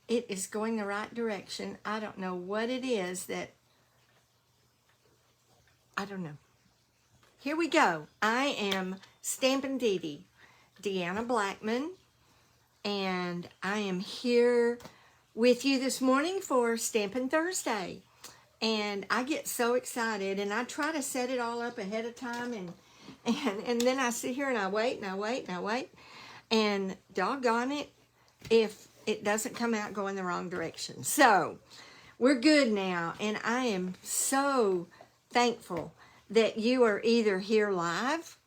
it is going the right direction. I don't know what it is that, I don't know. Here we go. I am Stampin' Dee Dee, Deanna Blackman, and I am here with you this morning for Stampin' Thursday. And I get so excited, and I try to set it all up ahead of time, and then I sit here and I wait and I wait and I wait, and doggone it if it doesn't come out going the wrong direction. So we're good now, and I am so thankful that you are either here live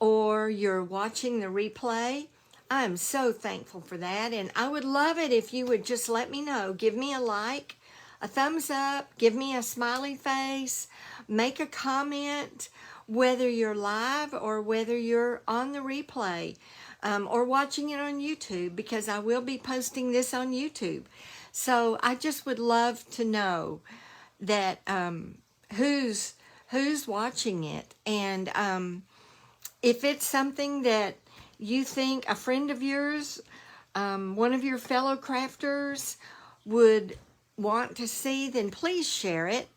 or you're watching the replay. I am so thankful for that, and I would love it if you would just let me know. Give me a like, a thumbs up, give me a smiley face, make a comment, whether you're live or whether you're on the replay or watching it on YouTube, because I will be posting this on YouTube. So I just would love to know that who's watching it, and if it's something that you think a friend of yours, one of your fellow crafters would want to see, then please share it.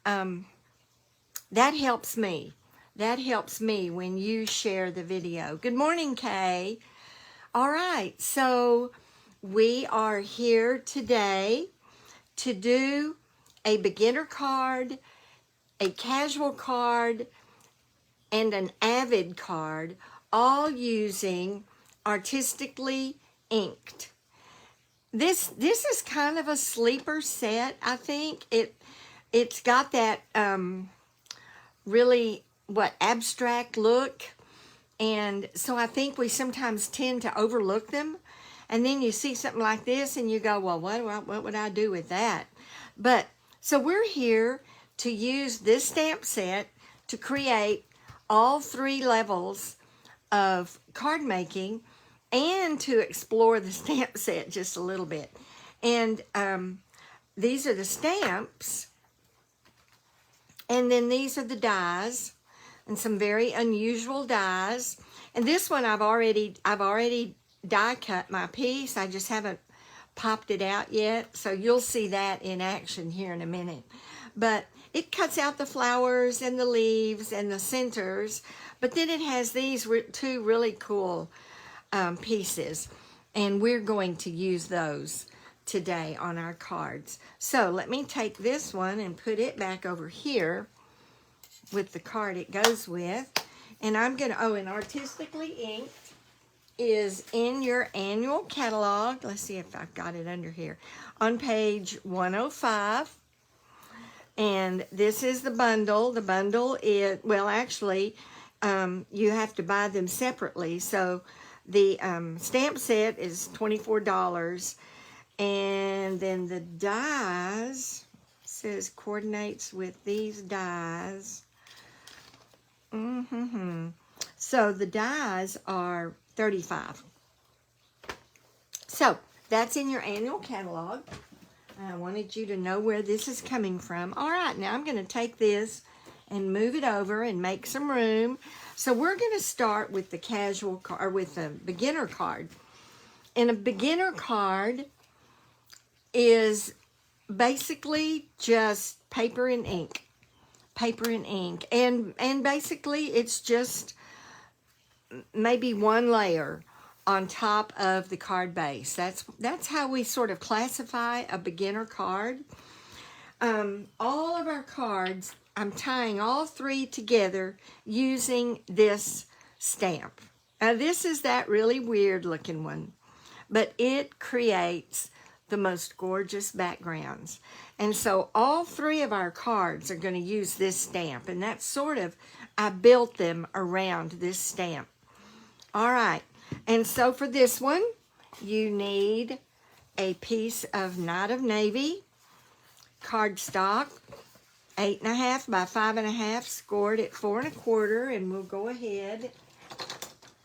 That helps me. That helps me when you share the video. Good morning, Kay. All right, so we are here today to do a beginner card, a casual card, and an avid card, all using Artistically Inked. This is kind of a sleeper set, I think. It's got that really abstract look, and so I think we sometimes tend to overlook them. And then you see something like this and you go, well, what would I do with that? But so we're here to use this stamp set to create all 3 levels of card making and to explore the stamp set just a little bit. And these are the stamps, and then these are the dies, and some very unusual dies. And this one I've already die cut my piece. I just haven't popped it out yet, so you'll see that in action here in a minute. But it cuts out the flowers and the leaves and the centers, but then it has these 2 really cool pieces, and we're going to use those today on our cards. So let me take this one and put it back over here with the card it goes with, and I'm gonna, and Artistically Inked is in your annual catalog. Let's see if I've got it under here on page 105. And this is the bundle. The bundle is, well, actually, you have to buy them separately. So the stamp set is $24. And then the dies, says coordinates with these dies. So the dies are $35. So that's in your annual catalog. I wanted you to know where this is coming from. All right, now I'm going to take this and move it over and make some room. So we're going to start with the casual card, or with the beginner card. And a beginner card is basically just paper and ink. Paper and ink. And basically it's just maybe 1 layer on top of the card base. That's how we sort of classify a beginner card. All of our cards, I'm tying all 3 together using this stamp. Now this is that really weird looking one, but it creates the most gorgeous backgrounds. And so all 3 of our cards are going to use this stamp, and that's sort of, I built them around this stamp. All right. And so for this one, you need a piece of Night of Navy cardstock, 8.5 by 5.5, scored at 4 1/4, and we'll go ahead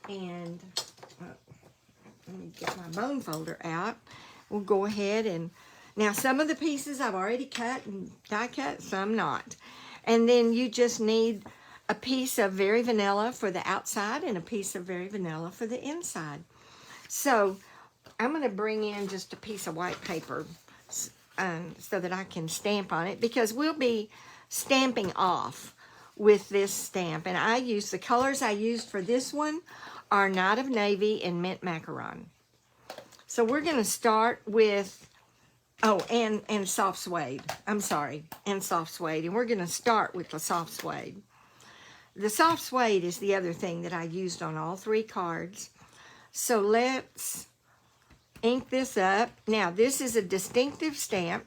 and let me get my bone folder out. We'll go ahead and, now some of the pieces I've already cut and die cut, some not. And then you just need a piece of Very Vanilla for the outside and a piece of Very Vanilla for the inside. So I'm going to bring in just a piece of white paper so that I can stamp on it, because we'll be stamping off with this stamp. And I use, the colors I used for this one are Night of Navy and Mint Macaron. So we're going to start with, oh, and soft suede. I'm sorry, and soft suede. And we're going to start with the soft suede. The soft suede is the other thing that I used on all 3 cards. So let's ink this up. Now, this is a distinctive stamp.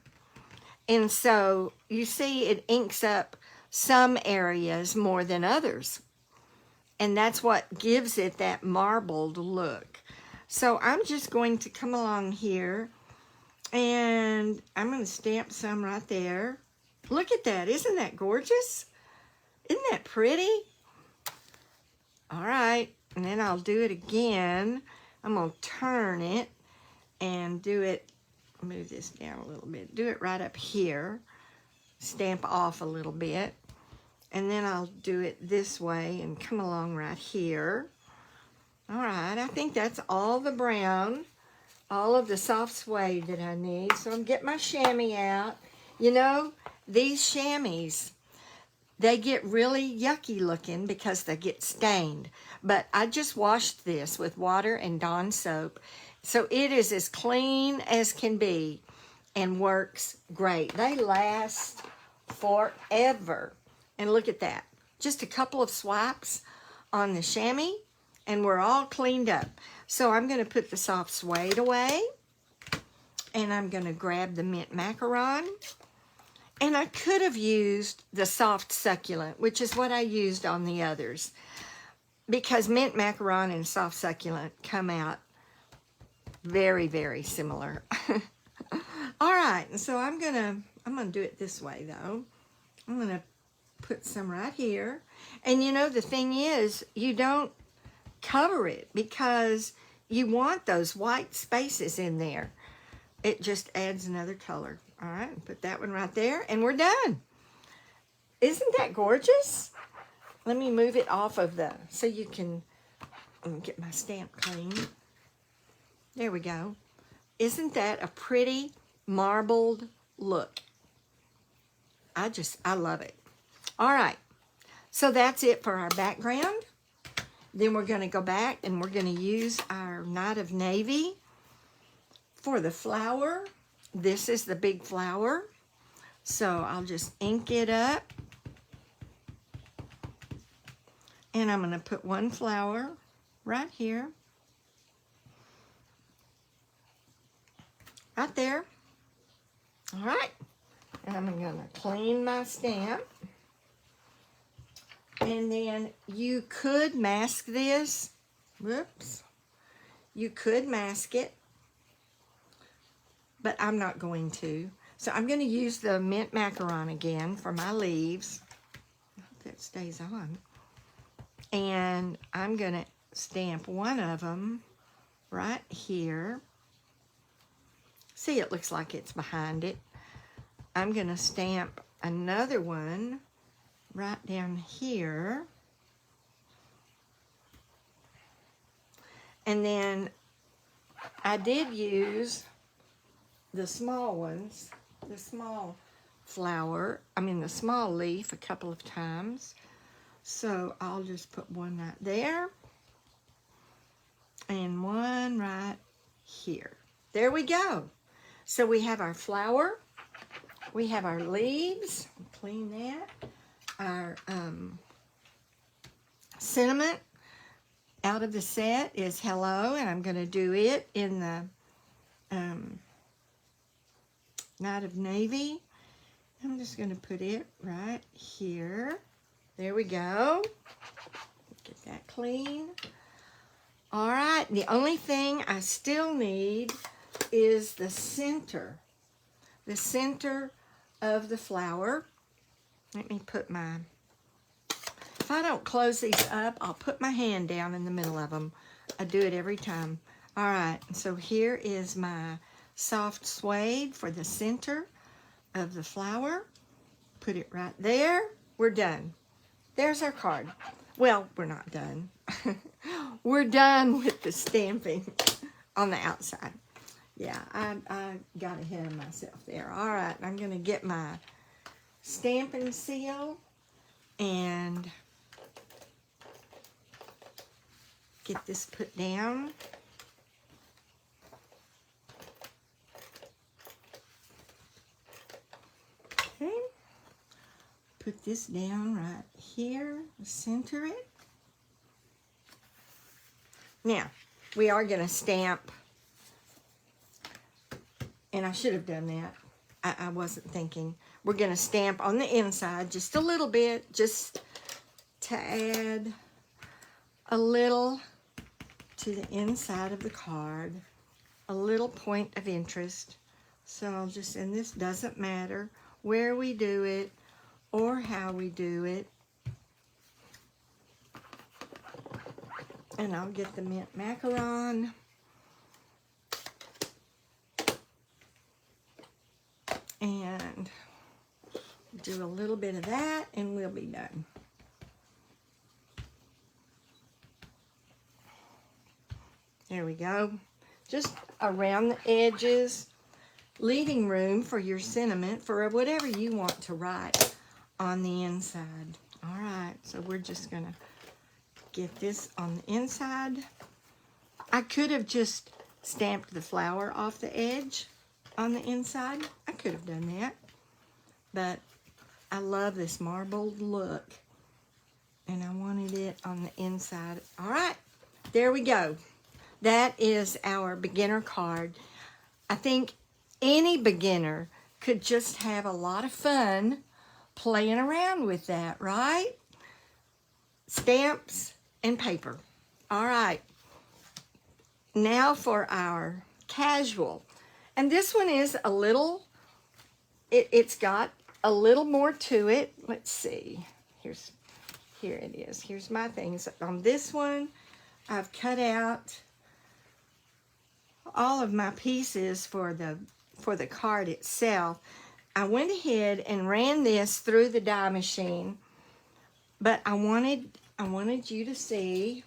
And so you see it inks up some areas more than others. And that's what gives it that marbled look. So I'm just going to come along here and I'm going to stamp some right there. Look at that. Isn't that gorgeous? Isn't that pretty? All right. And then I'll do it again. I'm going to turn it and do it, move this down a little bit. Do it right up here. Stamp off a little bit. And then I'll do it this way and come along right here. All right, I think that's all the brown, all of the soft suede that I need. So I'm getting my chamois out. You know, these chamois, they get really yucky looking because they get stained. But I just washed this with water and Dawn soap. So it is as clean as can be and works great. They last forever. And look at that. Just a couple of swipes on the chamois and we're all cleaned up. So I'm going to put the soft suede away. And I'm going to grab the mint macaron. And I could have used the soft succulent, which is what I used on the others. Because mint macaron and soft succulent come out very, very similar. All right, so I'm gonna do it this way though. I'm gonna put some right here. And you know, the thing is, you don't cover it because you want those white spaces in there. It just adds another color. All right, put that one right there and we're done. Isn't that gorgeous? Let me move it off of the, so you can, let me get my stamp clean. There we go. Isn't that a pretty marbled look? I love it. All right, so that's it for our background. Then we're going to go back and we're going to use our Night of Navy for the flower. This is the big flower. So I'll just ink it up. And I'm going to put one flower right here. Right there. All right. And I'm going to clean my stamp. And then you could mask this. Whoops. You could mask it. But I'm not going to. So I'm going to use the mint macaron again for my leaves. I hope that stays on. And I'm going to stamp one of them right here. See, it looks like it's behind it. I'm going to stamp another one right down here. And then I did use the small ones, the small flower, the small leaf a couple of times. So I'll just put one right there and one right here. There we go. So we have our flower, we have our leaves, clean that, our sentiment out of the set is hello, and I'm going to do it in the Night of Navy. I'm just going to put it right here. There we go. Get that clean. All right, the only thing I still need is the center of the flower. Let me put my, if I don't close these up, I'll put my hand down in the middle of them. I do it every time. All right, so here is my soft suede for the center of the flower. Put it right there. We're done. There's our card. Well, we're not done. We're done with the stamping. on the outside. Yeah, I got ahead of myself there. All right, I'm going to get my stamping seal and get this put down. Okay, put this down right here, center it. Now, we are going to stamp, and I should have done that. I wasn't thinking. We're going to stamp on the inside just a little bit, just to add a little to the inside of the card, a little point of interest. So I'll just, and this doesn't matter where we do it or how we do it. And I'll get the mint macaron. And do a little bit of that and we'll be done. There we go. Just around the edges, leaving room for your sentiment for whatever you want to write on the inside. All right, so we're just gonna get this on the inside. I could have just stamped the flower off the edge on the inside. I could have done that, but I love this marbled look and I wanted it on the inside. All right, there we go. That is our beginner card. I think any beginner could just have a lot of fun playing around with that, right? Stamps and paper. All right, now for our casual. And this one is a little, it's got a little more to it. Let's see, here it is. Here's my things. On this one, I've cut out all of my pieces for the card itself. I went ahead and ran this through the die machine, but I wanted you to see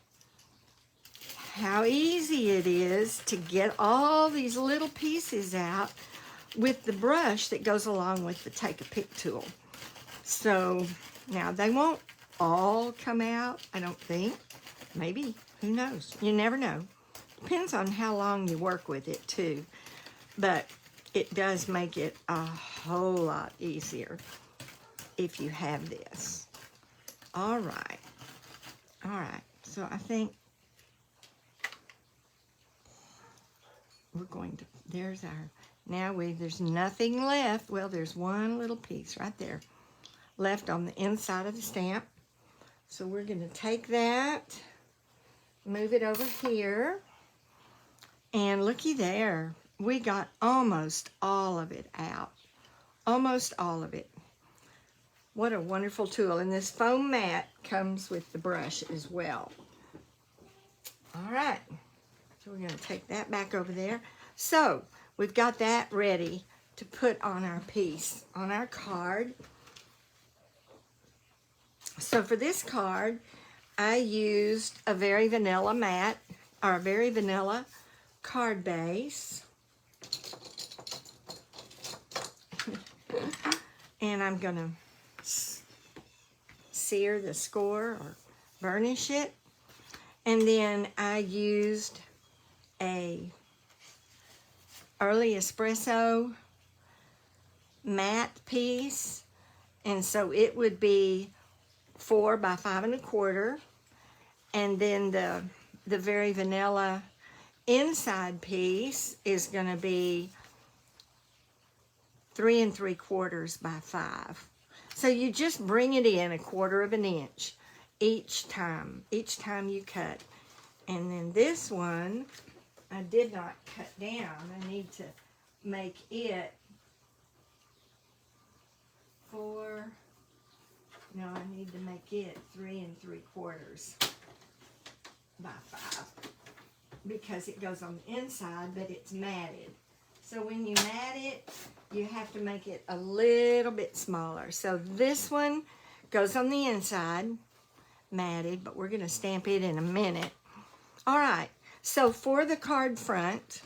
how easy it is to get all these little pieces out with the brush that goes along with the Take a Pick tool. So now they won't all come out, I don't think. Maybe, who knows? You never know. Depends on how long you work with it too. But it does make it a whole lot easier if you have this. All right. All right. So I think we're going to, there's our, now there's nothing left. Well, there's one little piece right there left on the inside of the stamp. So we're going to take that, move it over here, and looky there. We got almost all of it out. Almost all of it. What a wonderful tool. And this foam mat comes with the brush as well. All right. So we're going to take that back over there. So we've got that ready to put on our piece, on our card. So for this card, I used a Very Vanilla mat, or a Very Vanilla card base. And I'm going to sear the score or burnish it. And then I used a early espresso matte piece, and so it would be 4 by 5 1/4, and then the Very Vanilla inside piece is going to be 3 3/4 by 5. So you just bring it in 1/4 of an inch each time you cut. And then this one I did not cut down. I need to make it 4. No, I need to make it 3 3/4 by 5 because it goes on the inside, but it's matted. So when you mat it, you have to make it a little bit smaller. So this one goes on the inside, matted, but we're going to stamp it in a minute. All right, So for the card front,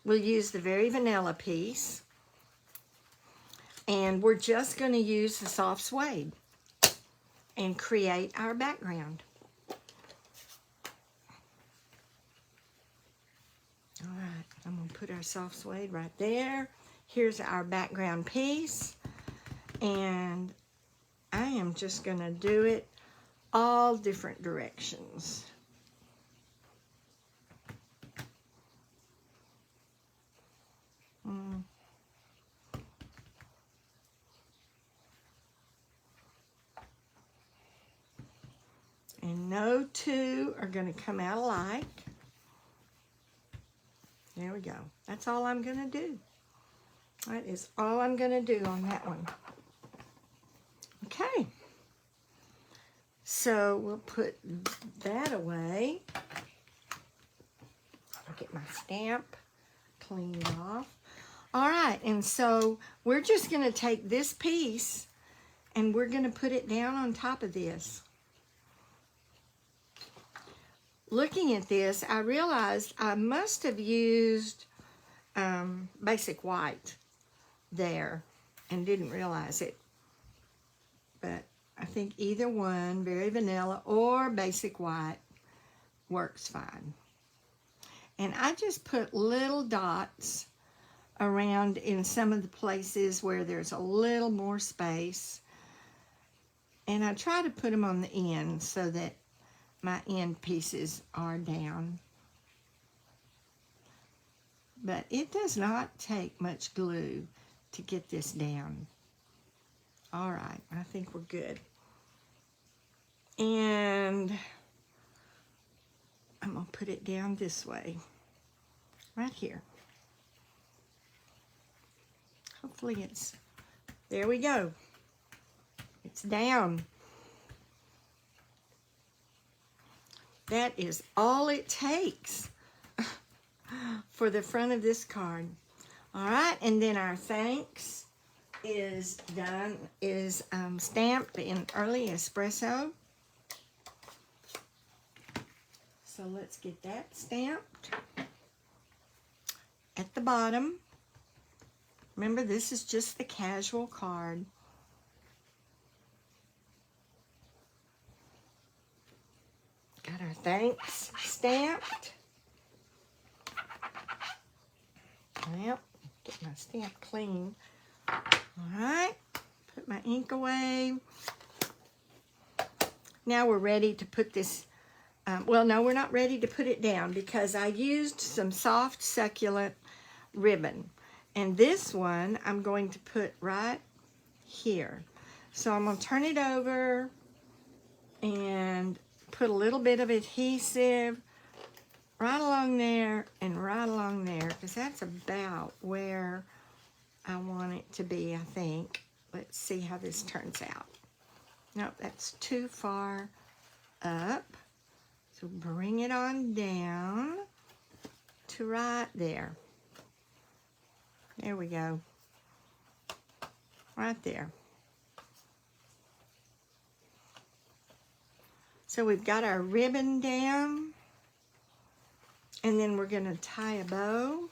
we'll use the Very Vanilla piece. And we're just going to use the soft suede and create our background. All right, I'm going to put our soft suede right there. Here's our background piece. And I am just going to do it all different directions. And no two are going to come out alike. There we go. That's all I'm going to do. That is all I'm going to do on that one. Okay. So we'll put that away. I'll get my stamp cleaned off. All right, and so we're just going to take this piece and we're going to put it down on top of this. Looking at this, I realized I must have used basic white there and didn't realize it. But I think either one, Very Vanilla or basic white, works fine. And I just put little dots around in some of the places where there's a little more space. And I try to put them on the end so that my end pieces are down. But it does not take much glue to get this down. All right, I think we're good. And I'm going to put it down this way, right here. Hopefully it's, there we go. It's down. That is all it takes for the front of this card. All right, and then our thanks is done, is stamped in early espresso. So let's get that stamped at the bottom. Remember, this is just the casual card. Got our thanks stamped. Well, get my stamp clean. All right, put my ink away. Now we're ready to put this, well, no, we're not ready to put it down because I used some soft succulent ribbon. And this one I'm going to put right here. So I'm going to turn it over and put a little bit of adhesive right along there and right along there, because that's about where I want it to be, I think. Let's see how this turns out. Nope, that's too far up. So bring it on down to right there. There we go. Right there. So we've got our ribbon down, and then we're going to tie a bow.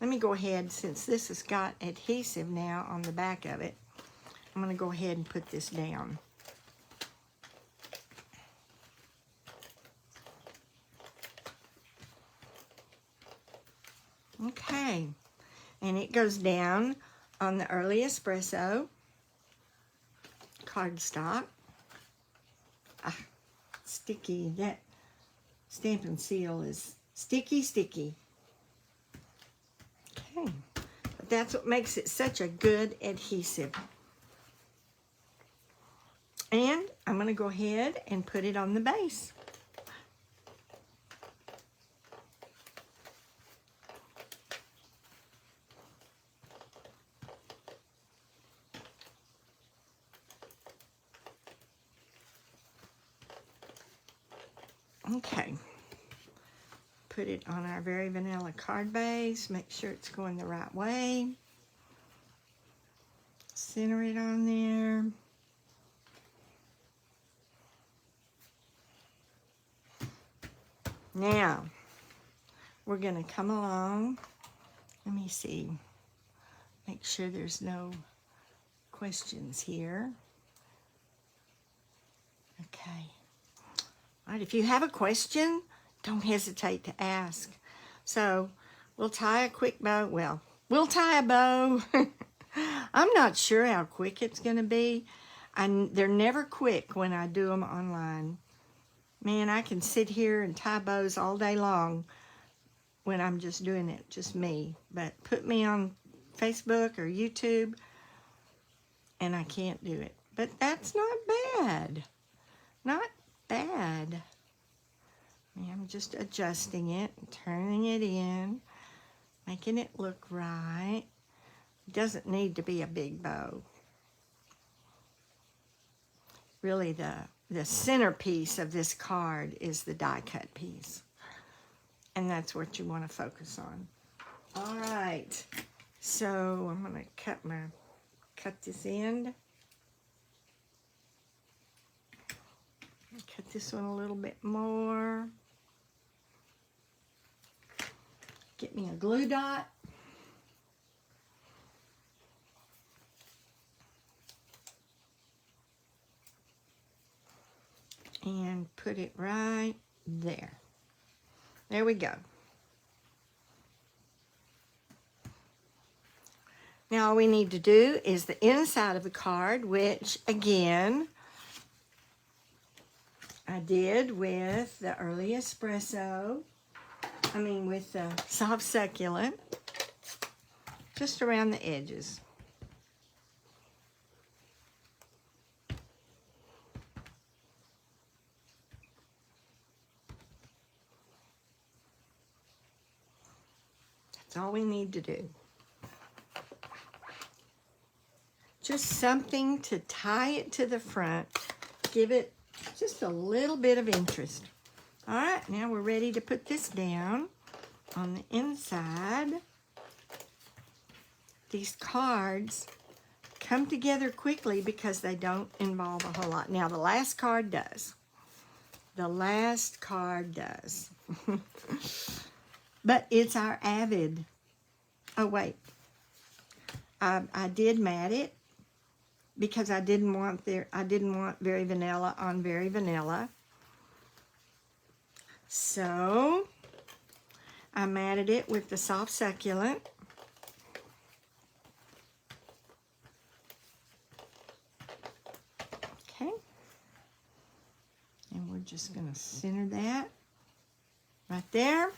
Let me go ahead, since this has got adhesive now on the back of it, I'm going to go ahead and put this down. Okay, and it goes down on the early espresso cardstock. Ah, sticky. That Stampin' Seal is sticky. Okay, but that's what makes it such a good adhesive. And I'm going to go ahead and put it on the base. Okay, put it on our Very Vanilla card base. Make sure it's going the right way. Center it on there. Now, we're going to come along. Let me see. Make sure there's no questions here. Okay. All right, if you have a question, don't hesitate to ask. So, we'll tie a quick bow. Well, we'll tie a bow. I'm not sure how quick it's going to be. They're never quick when I do them online. Man, I can sit here and tie bows all day long when I'm just doing it, just me. But put me on Facebook or YouTube, and I can't do it. But that's not bad. Not bad. I'm just adjusting it, turning it in, making it look right. It doesn't need to be a big bow. Really, the centerpiece of this card is the die cut piece. And that's what you want to focus on. All right. So I'm going to cut this end. Cut this one a little bit more. Get me a glue dot. And put it right there. There we go. Now all we need to do is the inside of the card, which again, I did with the early espresso. With the soft succulent, just around the edges. That's all we need to do. Just something to tie it to the front, give it just a little bit of interest. All right, now we're ready to put this down on the inside. These cards come together quickly because they don't involve a whole lot. Now, the last card does. The last card does. But it's our Avid. Oh, wait. I did mat it because I didn't want Very Vanilla on Very Vanilla. So, I matted it with the soft succulent. Okay. And we're just going to center that right there.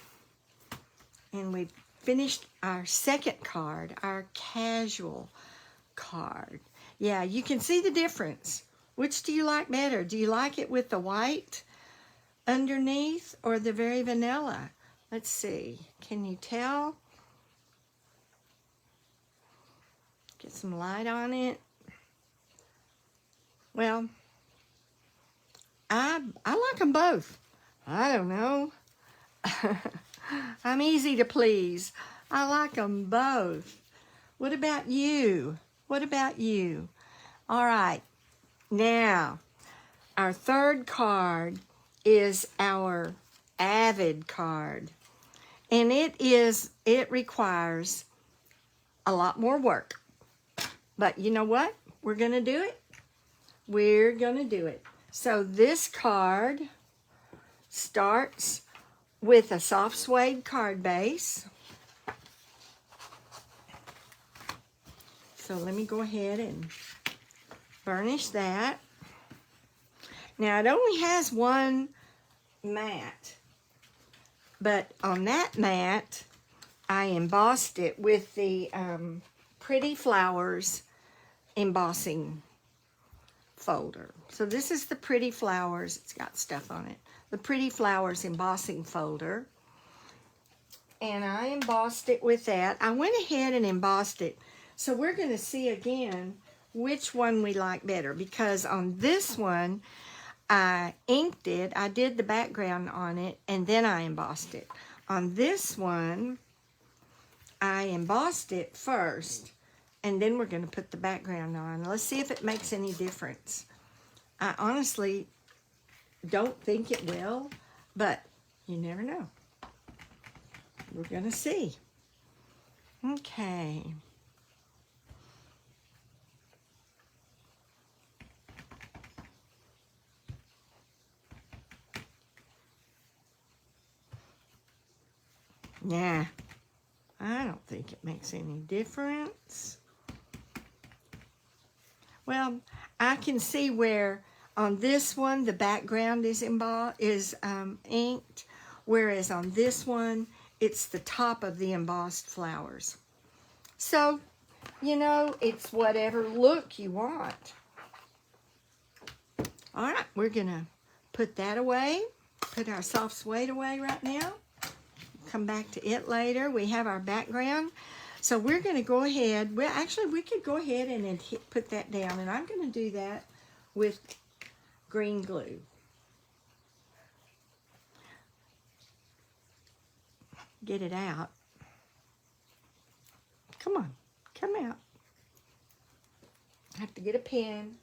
And we've finished our second card, our casual card. Yeah, you can see the difference. Which do you like better? Do you like it with the white underneath or the Very Vanilla? Let's see. Can you tell? Get some light on it. Well, I like them both. I don't know. I'm easy to please. I like them both. What about you? What about you? All right. Now, our third card is our Avid card. And it requires a lot more work. But you know what? We're going to do it. We're going to do it. So this card starts with a soft suede card base. So let me go ahead and burnish that. Now it only has one mat, but on that mat I embossed it with the Pretty Flowers embossing folder. So this is the Pretty Flowers, it's got stuff on it, the Pretty Flowers embossing folder, and I embossed it with that. I went ahead and embossed it, so we're going to see again which one we like better, because on this one I inked it, I did the background on it, and then I embossed it. On this one I embossed it first, and then we're going to put the background on. Let's see if it makes any difference. I honestly don't think it will, but You never know. We're going to see. Okay. Yeah, I don't think it makes any difference. Well, I can see where on this one the background is inked, whereas on this one it's the top of the embossed flowers. So, you know, it's whatever look you want. All right, we're gonna put that away, put our soft suede away right now. Come back to it later. We have our background. So we're going to go ahead. Well, actually, we could go ahead and put that down. And I'm going to do that with green glue. Get it out. Come on. Come out. I have to get a pen.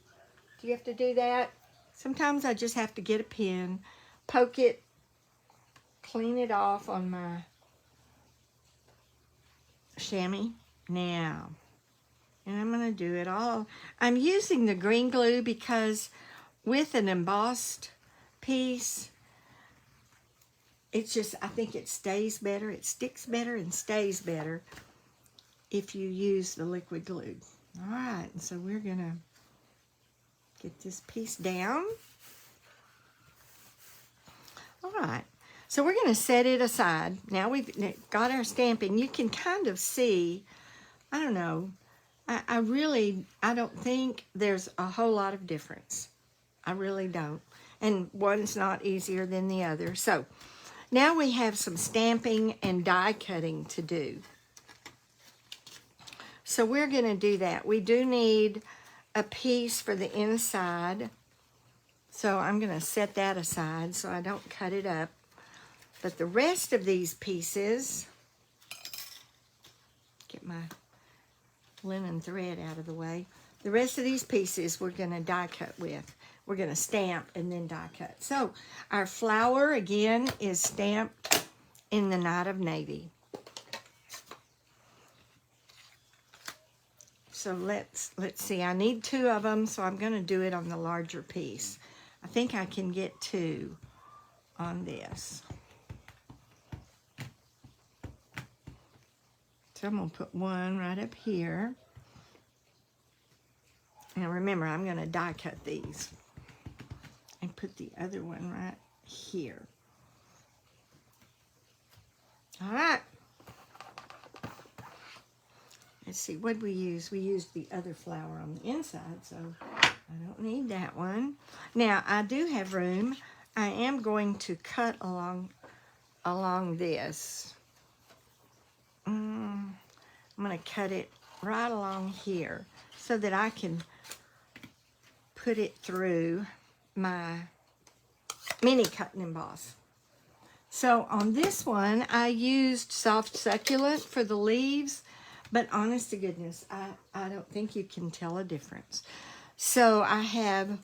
Do you have to do that? Sometimes I just have to get a pen, poke it, clean it off on my chamois now. And I'm going to do it all. I'm using the green glue because with an embossed piece, it's just, I think it stays better. It sticks better and stays better if you use the liquid glue. All right, and so we're going to get this piece down. All right. So we're going to set it aside. Now we've got our stamping. You can kind of see, I don't know, I don't think there's a whole lot of difference. I really don't. And one's not easier than the other. So now we have some stamping and die cutting to do. So we're going to do that. We do need a piece for the inside. So I'm going to set that aside so I don't cut it up. But the rest of these pieces, get my linen thread out of the way. The rest of these pieces we're going to die cut with. We're going to stamp and then die cut. So our flower again is stamped in the Night of Navy. So let's see. I need 2 of them, so I'm going to do it on the larger piece. I think I can get 2 on this. So I'm going to put one right up here. Now remember, I'm going to die cut these. And put the other one right here. All right. Let's see, what did we use? We used the other flower on the inside, so I don't need that one. Now, I do have room. I am going to cut along this. I'm going to cut it right along here so that I can put it through my mini cut and emboss. So on this one, I used soft succulent for the leaves, but honest to goodness, I don't think you can tell a difference. So I have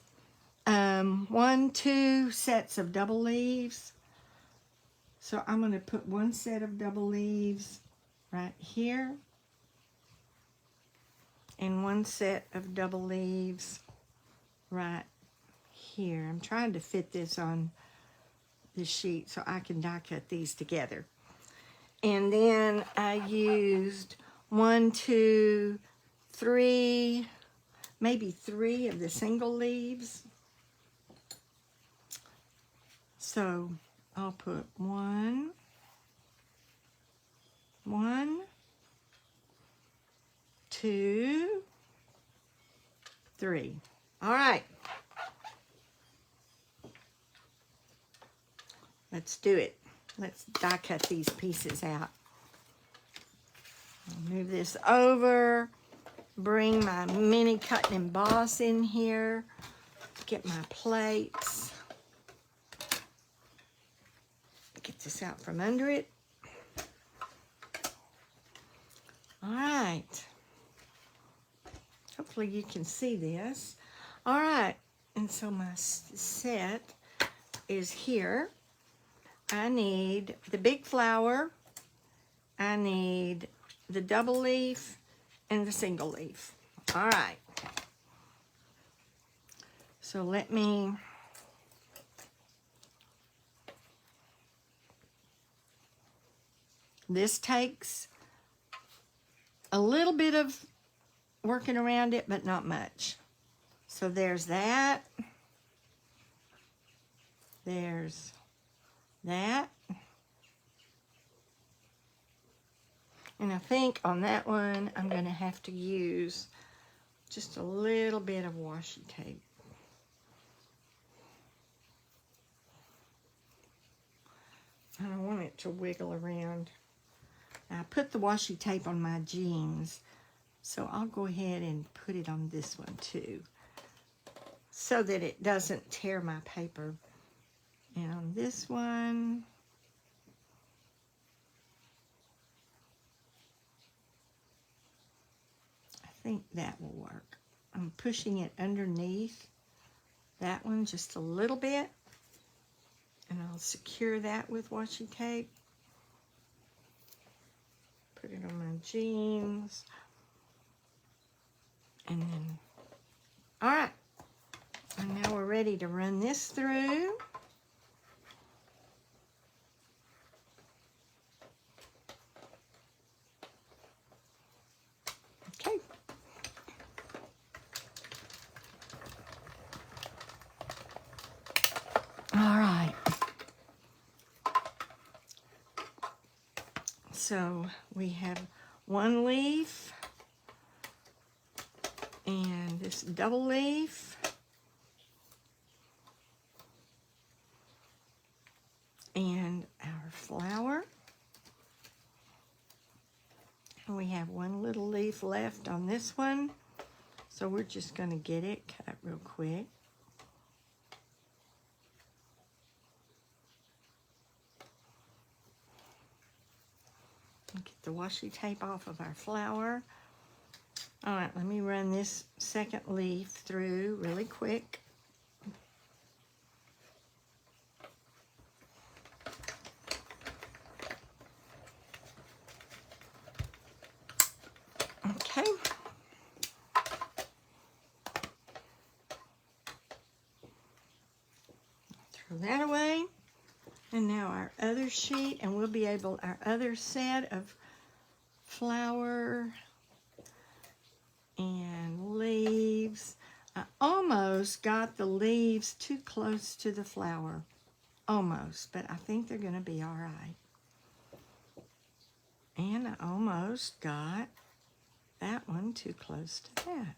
2 sets of double leaves. So I'm going to put 1 set of double leaves right here, and 1 set of double leaves right here. I'm trying to fit this on the sheet so I can die cut these together. And then I used 1, 2, 3, maybe 3 of the single leaves. So I'll put 1, 2, 3. All right. Let's do it. Let's die cut these pieces out. I'll move this over, bring my mini cut and emboss in here, get my plates, get this out from under it. All right. Hopefully you can see this. All right, and so my set is here. I need the big flower, I need the double leaf, and the single leaf. All right. So let me this takes a little bit of working around it, but not much. So there's that. There's that. And I think on that one, I'm going to have to use just a little bit of washi tape. I don't want it to wiggle around. I put the washi tape on my jeans, so I'll go ahead and put it on this one too, so that it doesn't tear my paper. And on this one, I think that will work. I'm pushing it underneath that one just a little bit, and I'll secure that with washi tape. Put it on my jeans. And then, all right. And now we're ready to run this through. Okay. All right. So we have one leaf and this double leaf and our flower. And we have one little leaf left on this one, so we're just going to get it cut real quick. Get the washi tape off of our flower. All right, let me run this second leaf through really quick. Okay. Throw that away. And now our other sheet, and we'll be able, our other set of flower and leaves. I almost got the leaves too close to the flower. Almost, but I think they're going to be all right. And I almost got that one too close to that.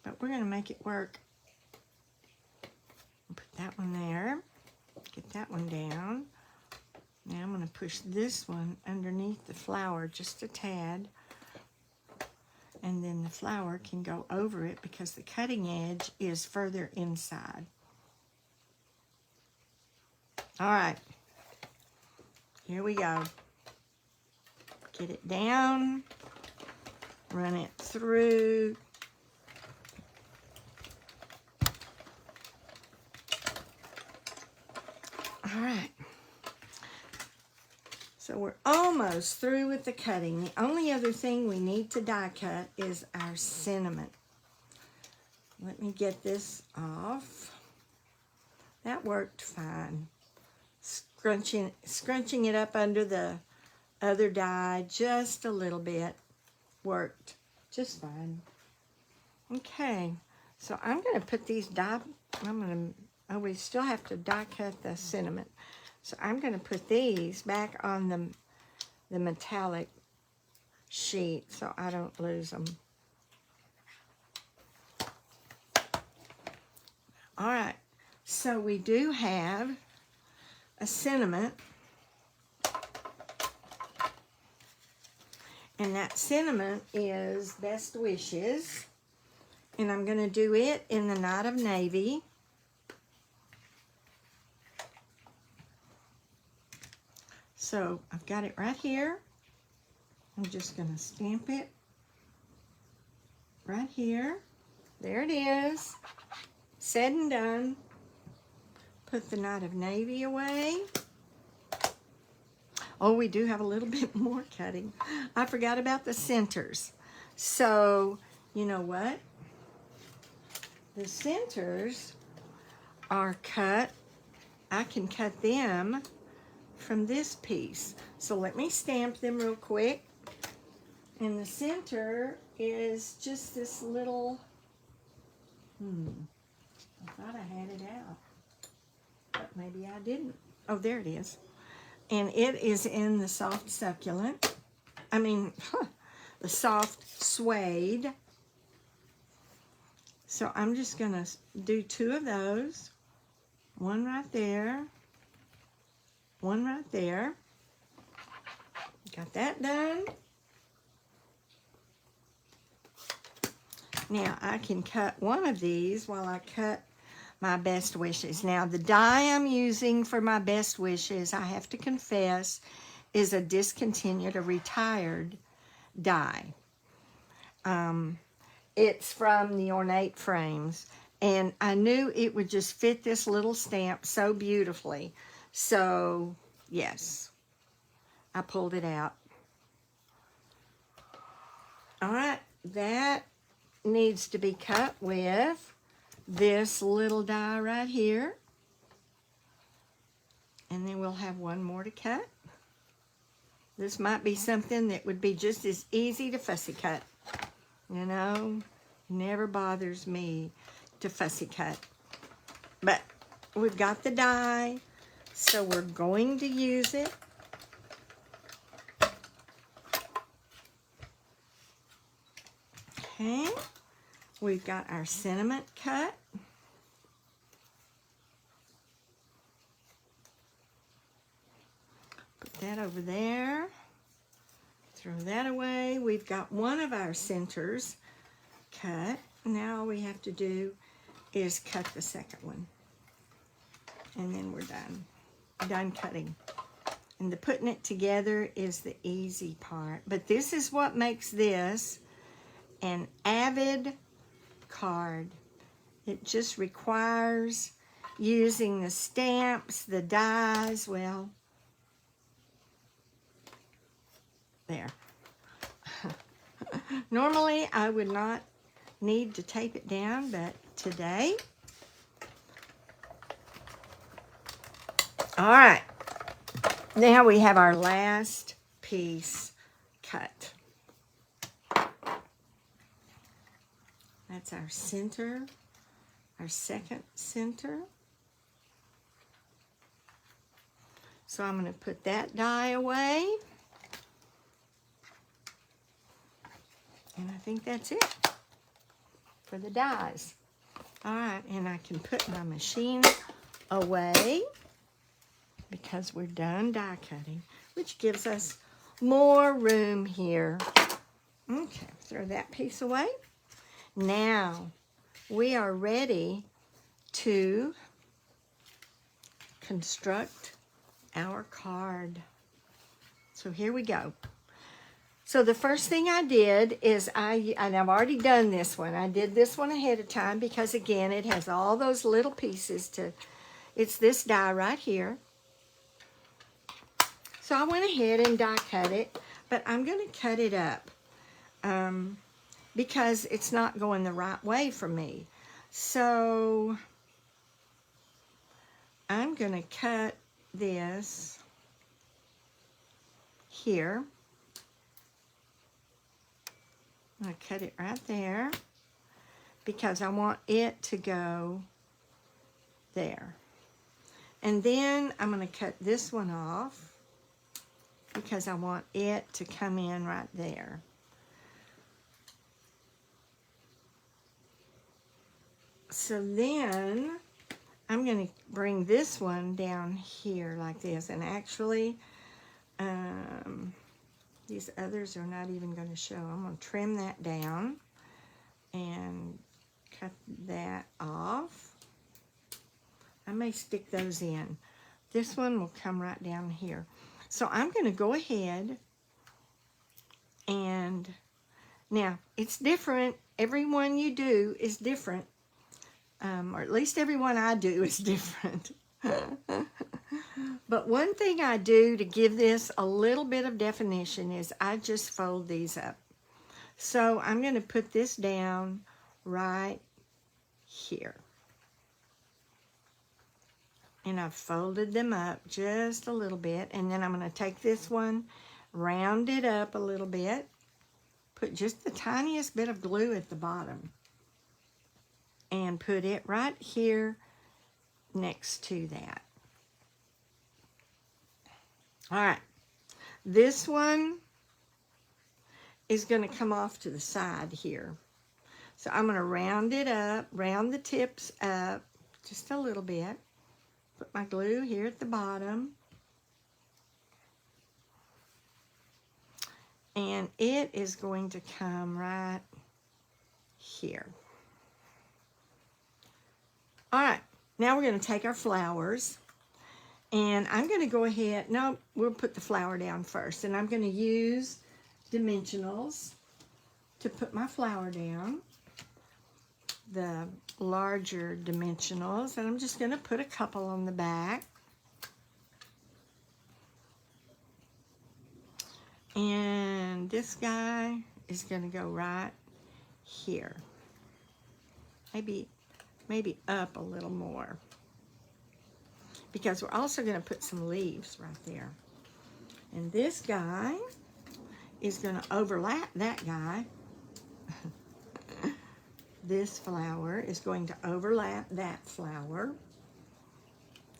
But we're going to make it work. Put that one there. Get that one down. Now I'm going to push this one underneath the flower just a tad. And then the flower can go over it because the cutting edge is further inside. All right. Here we go. Get it down. Run it through. All right. So we're almost through with the cutting. The only other thing we need to die cut is our cinnamon. Let me get this off. That worked fine. Scrunching it up under the other die just a little bit worked just fine. Okay, so I'm going to put these we still have to die cut the cinnamon. So I'm going to put these back on the metallic sheet so I don't lose them. All right, so we do have a cinnamon. And that cinnamon is Best Wishes. And I'm going to do it in the Night of Navy. So I've got it right here. I'm just going to stamp it right here. There it is. Said and done. Put the Night of Navy away. Oh, we do have a little bit more cutting. I forgot about the centers. So, you know what? The centers are cut. I can cut them from this piece. So let me stamp them real quick. And the center is just this little, I thought I had it out, but maybe I didn't. Oh, there it is. And it is in the soft succulent. The soft suede. So I'm just gonna do 2 of those. One right there. One right there. Got that done. Now I can cut one of these while I cut my best wishes. Now the die I'm using for my best wishes, I have to confess, is a discontinued, a retired die. It's from the Ornate Frames, and I knew it would just fit this little stamp so beautifully. So yes, I pulled it out. All right, that needs to be cut with this little die right here. And then we'll have one more to cut. This might be something that would be just as easy to fussy cut. You know, never bothers me to fussy cut. But we've got the die, so we're going to use it. Okay, we've got our sentiment cut. Put that over there. Throw that away. We've got one of our centers cut. Now all we have to do is cut the second one. And then we're done. Done cutting. And the putting it together is the easy part. But this is what makes this an avid card. It just requires using the stamps, the dies, well, there. Normally I would not need to tape it down, but today. All right, now we have our last piece cut. That's our center, our second center. So I'm going to put that die away. And I think that's it for the dies. All right, and I can put my machine away because we're done die cutting, which gives us more room here. Okay, throw that piece away. Now we are ready to construct our card. So here we go. So the first thing I did is and I've already done this one. I did this one ahead of time because, again, it has all those little pieces to, it's this die right here. So I went ahead and die cut it, but I'm going to cut it up because it's not going the right way for me. So I'm going to cut this here. I'm going to cut it right there because I want it to go there. And then I'm going to cut this one off because I want it to come in right there. So then I'm going to bring this one down here like this. And actually, these others are not even going to show. I'm going to trim that down and cut that off. I may stick those in. This one will come right down here. So I'm going to go ahead and now it's different. Every one you do is different. Or at least every one I do is different. But one thing I do to give this a little bit of definition is I just fold these up. So I'm going to put this down right here. And I've folded them up just a little bit. And then I'm going to take this one, round it up a little bit, put just the tiniest bit of glue at the bottom, and put it right here next to that. All right, this one is going to come off to the side here. So I'm going to round it up, round the tips up just a little bit. Put my glue here at the bottom. And it is going to come right here. All right, now we're going to take our flowers. And I'm going to go ahead, no, we'll put the flower down first. And I'm going to use dimensionals to put my flower down. The larger dimensionals. And I'm just going to put a couple on the back. And this guy is going to go right here. Maybe up a little more. Because we're also going to put some leaves right there. And this guy is going to overlap that guy. This flower is going to overlap that flower.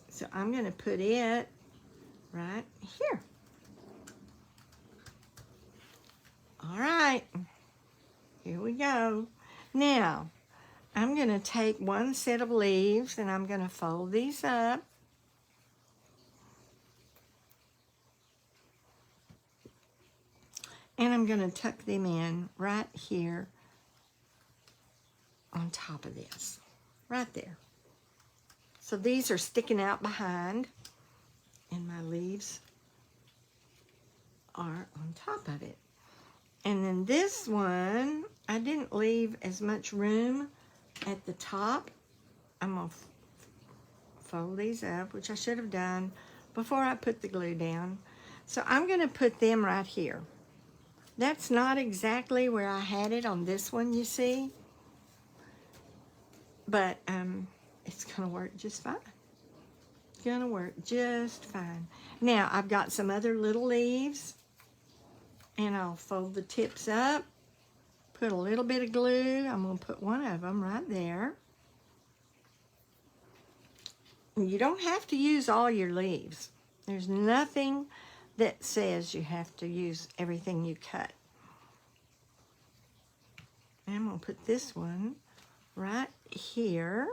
So I'm going to put it right here. All right, here we go. Now, I'm going to take one set of leaves and I'm going to fold these up. And I'm going to tuck them in right here on top of this, right there. So these are sticking out behind, and my leaves are on top of it. And then this one, I didn't leave as much room at the top. I'm going to fold these up, which I should have done before I put the glue down. So I'm going to put them right here. That's not exactly where I had it on this one, you see. But it's going to work just fine. It's going to work just fine. Now, I've got some other little leaves. And I'll fold the tips up. Put a little bit of glue. I'm going to put one of them right there. And you don't have to use all your leaves. There's nothing that says you have to use everything you cut. And I'm going to put this one right here.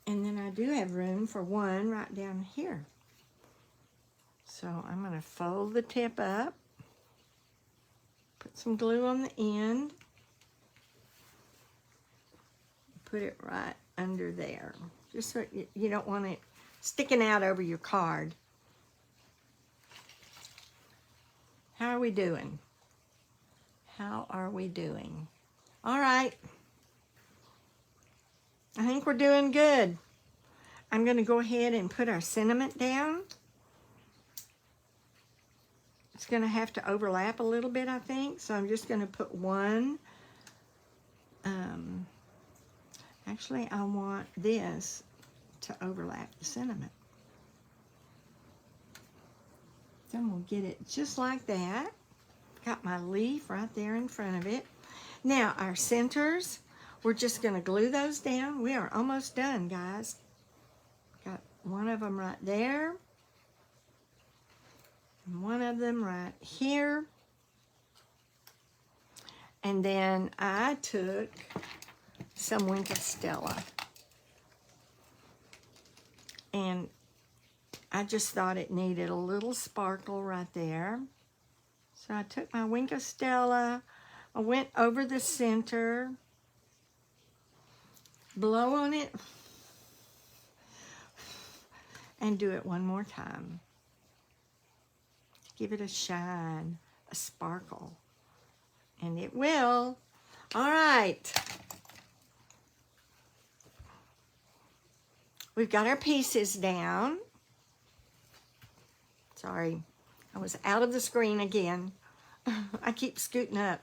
And then I do have room for one right down here. So I'm going to fold the tip up. Put some glue on the end. Put it right under there. Just so you don't want it sticking out over your card. How are we doing? How are we doing? All right. I think we're doing good. I'm going to go ahead and put our sentiment down. It's going to have to overlap a little bit, I think. So I'm just going to put one. Actually, I want this to overlap the sentiment. So I'm going to get it just like that. Got my leaf right there in front of it. Now, our centers, we're just going to glue those down. We are almost done, guys. Got one of them right there. And one of them right here. And then I took some Winka Stella. And I just thought it needed a little sparkle right there. So I took my Winka Stella, I went over the center, blow on it, and do it one more time. Give it a shine, a sparkle, and it will. All right. we've got our pieces down. Sorry, I was out of the screen again. I keep scooting up.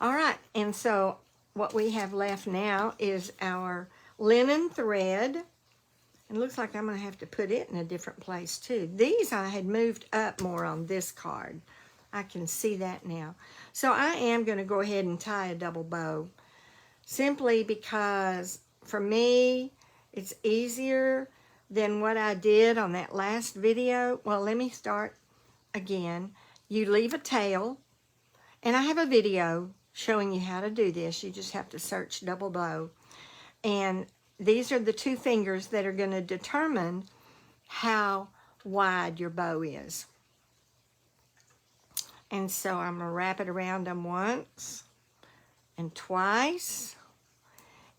All right, and so what we have left now is our linen thread. It looks like I'm going to have to put it in a different place too. These I had moved up more on this card. I can see that now. So I am going to go ahead and tie a double bow, simply because for me it's easier than what I did on that last video. Well, let me start again. You leave a tail, and I have a video showing you how to do this. You just have to search double bow, and these are the two fingers that are going to determine how wide your bow is. And so I'm going to wrap it around them once and twice,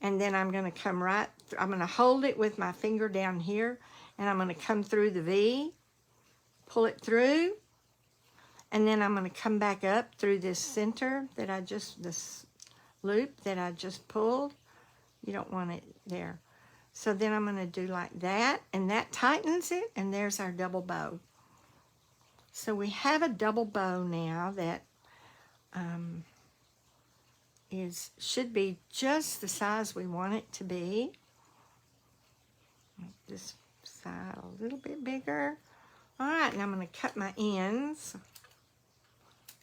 and then I'm going to come right I'm going to hold it with my finger down here, and I'm going to come through the V, pull it through, and then I'm going to come back up through this center that this loop that I just pulled. You don't want it there. So then I'm going to do like that, and that tightens it, and there's our double bow. So we have a double bow now that should be just the size we want it to be. Make this side a little bit bigger. All right, and I'm going to cut my ends,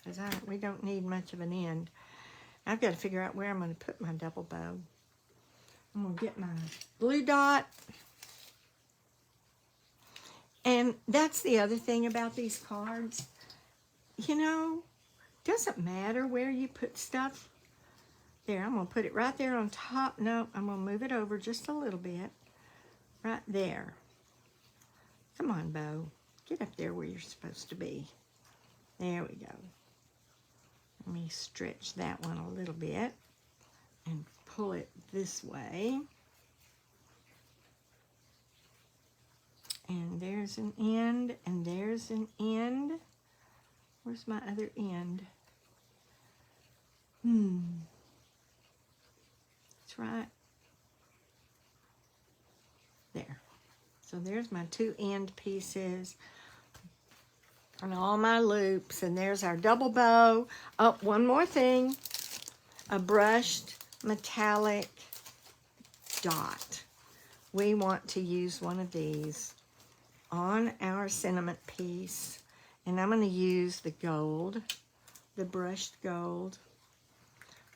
because we don't need much of an end. I've got to figure out where I'm going to put my double bow. I'm going to get my blue dot. And that's the other thing about these cards. You know, doesn't matter where you put stuff. There, I'm going to put it right there on top. No, I'm going to move it over just a little bit. Right there. Come on, bow. Get up there where you're supposed to be. There we go. Let me stretch that one a little bit and pull it this way. And there's an end, and there's an end. Where's my other end? That's right. There. So there's my two end pieces and all my loops, and there's our double bow. Oh, one more thing. A brushed metallic dot. We want to use one of these on our sentiment piece, and I'm going to use the gold, the brushed gold.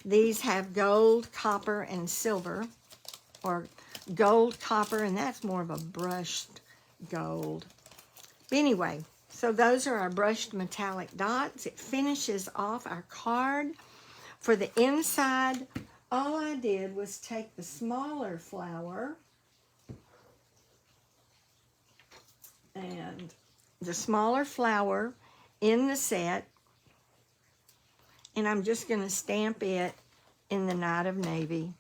These have gold, copper, and silver, or gold, copper, and that's more of a brushed gold. But anyway, so those are our brushed metallic dots. It finishes off our card. For the inside, all I did was take the smaller flower and the smaller flower in the set, and I'm just going to stamp it in the Night of Navy.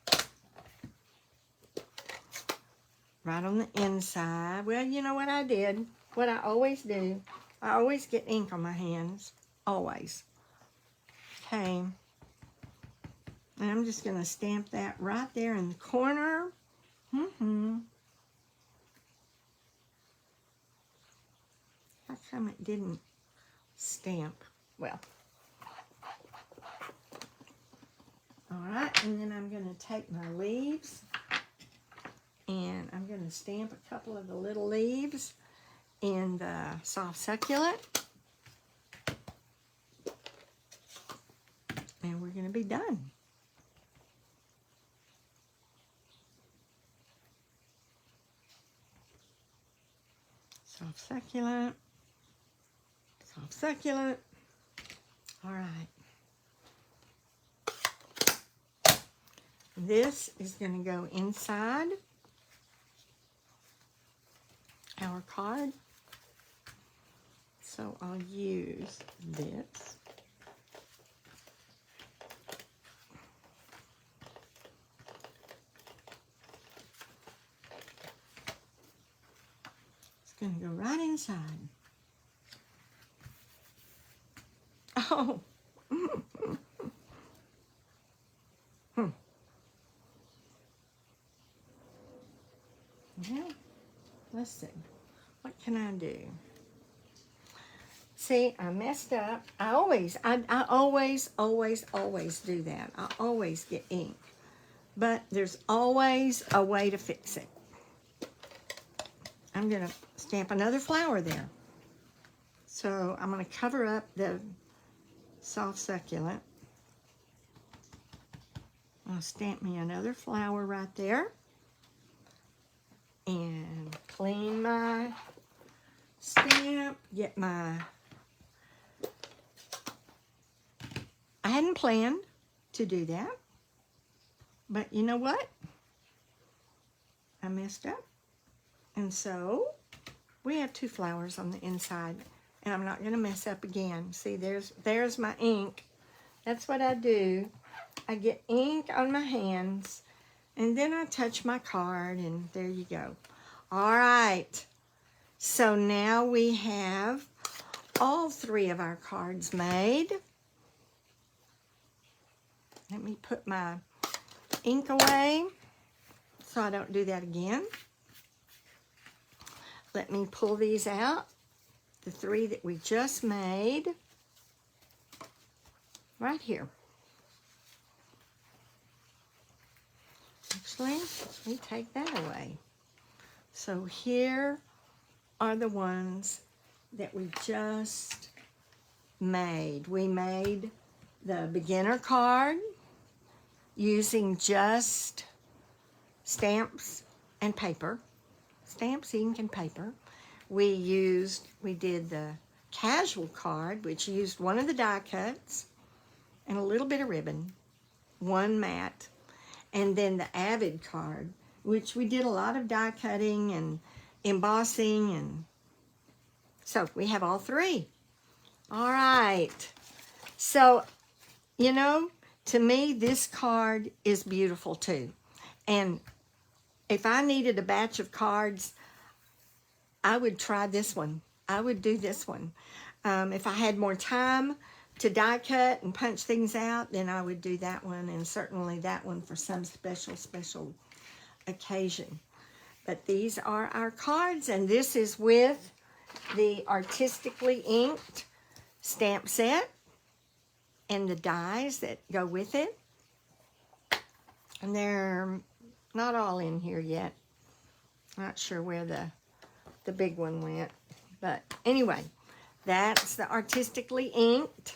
Right on the inside. Well, you know what I did? What I always do. I always get ink on my hands. Always. Okay. And I'm just going to stamp that right there in the corner. How come it didn't stamp? Well. Alright, and then I'm going to take my leaves, and I'm going to stamp a couple of the little leaves in the soft succulent. And we're going to be done. Soft succulent. Soft succulent. All right. This is going to go inside our card. So I'll use this. It's going to go right inside. Oh. Well, let's see. What can I do? See, I messed up. I always do that. I always get ink. But there's always a way to fix it. I'm going to stamp another flower there. So I'm going to cover up the soft succulent. I'll stamp me another flower right there. And clean my stamp. Get my... I hadn't planned to do that. But you know what? I messed up. And so we have 2 flowers on the inside. And I'm not going to mess up again. See, there's my ink. That's what I do. I get ink on my hands. And then I touch my card. And there you go. All right. So now we have all 3 of our cards made. Let me put my ink away so I don't do that again. Let me pull these out. The 3 that we just made. Right here. Actually, let me take that away. So here are the ones that we just made. We made the beginner card using just stamps and paper. Stamps, ink, and paper. We did the casual card, which used one of the die cuts and a little bit of ribbon, 1 mat, and then the avid card, which we did a lot of die cutting and embossing, and so we have all 3. All right. So, you know, to me, this card is beautiful too. And if I needed a batch of cards, I would try this one. I would do this one. If I had more time to die cut and punch things out, then I would do that one, and certainly that one for some special occasion. But these are our cards, and this is with the Artistically Inked stamp set and the dies that go with it. And they're not all in here yet. Not sure where the big one went. But anyway, that's the Artistically Inked.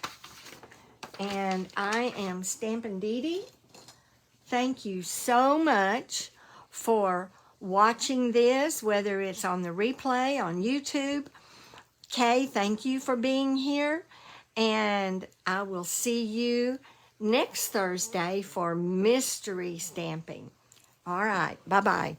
And I am Stampin' Dee Dee. Thank you so much for watching this, whether it's on the replay on YouTube. Kay, thank you for being here. And I will see you next Thursday for mystery stamping. All right, bye-bye.